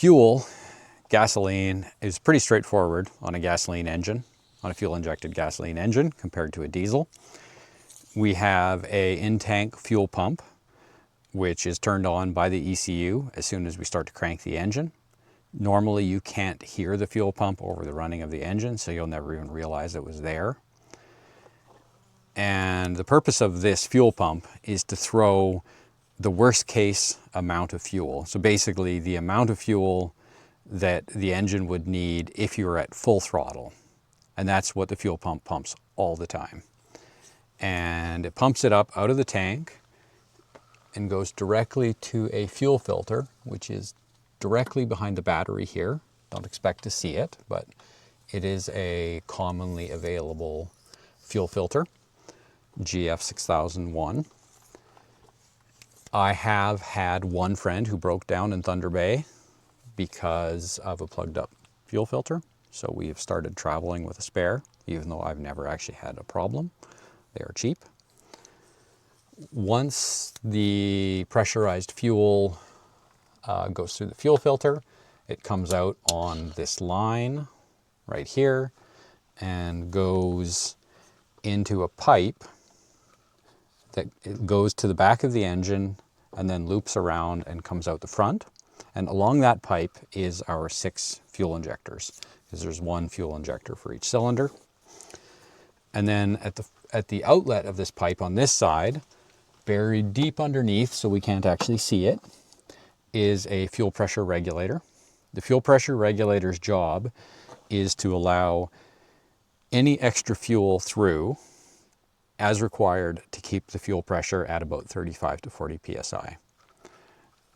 fuel, gasoline, is pretty straightforward on a gasoline engine, on a fuel-injected gasoline engine compared to a diesel. We have a in-tank fuel pump, which is turned on by the ECU as soon as we start to crank the engine. Normally you can't hear the fuel pump over the running of the engine, so you'll never even realize it was there. And the purpose of this fuel pump is to throw the worst case amount of fuel. So basically the amount of fuel that the engine would need if you were at full throttle. And that's what the fuel pump pumps all the time. And it pumps it up out of the tank and goes directly to a fuel filter, which is directly behind the battery here. Don't expect to see it, but it is a commonly available fuel filter, GF6001. I have had one friend who broke down in Thunder Bay because of a plugged up fuel filter. So we have started traveling with a spare, even though I've never actually had a problem. They are cheap. Once the pressurized fuel goes through the fuel filter, it comes out on this line right here and goes into a pipe that it goes to the back of the engine and then loops around and comes out the front. And along that pipe is our 6 fuel injectors, because there's 1 fuel injector for each cylinder. And then at the outlet of this pipe on this side, buried deep underneath so we can't actually see it, is a fuel pressure regulator. The fuel pressure regulator's job is to allow any extra fuel through as required to keep the fuel pressure at about 35 to 40 psi.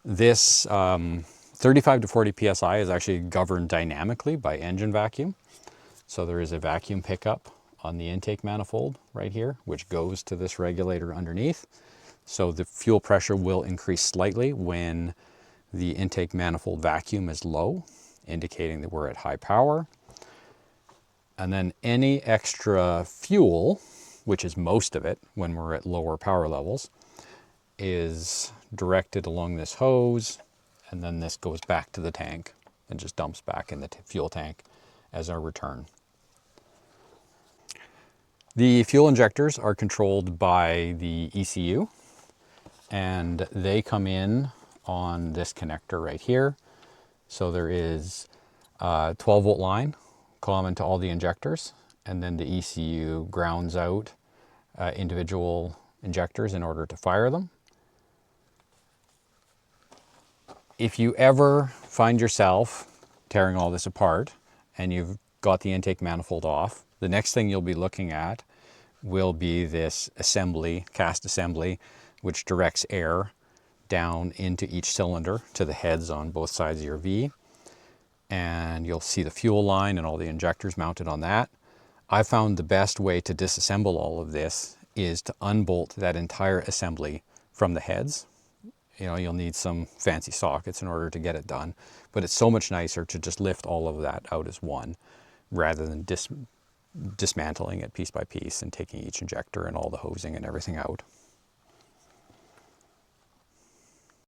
This 35 to 40 psi is actually governed dynamically by engine vacuum. So there is a vacuum pickup on the intake manifold right here, which goes to this regulator underneath. So the fuel pressure will increase slightly when the intake manifold vacuum is low, indicating that we're at high power. And then any extra fuel, which is most of it when we're at lower power levels, is directed along this hose, and then this goes back to the tank and just dumps back in the fuel tank as our return. The fuel injectors are controlled by the ECU, and they come in on this connector right here. So there is a 12-volt line common to all the injectors, and then the ECU grounds out individual injectors in order to fire them. If you ever find yourself tearing all this apart and you've got the intake manifold off, the next thing you'll be looking at will be this assembly, cast assembly, which directs air down into each cylinder to the heads on both sides of your V. And you'll see the fuel line and all the injectors mounted on that. I found the best way to disassemble all of this is to unbolt that entire assembly from the heads. You know, you'll need some fancy sockets in order to get it done, but it's so much nicer to just lift all of that out as one rather than dismantling it piece by piece and taking each injector and all the hosing and everything out.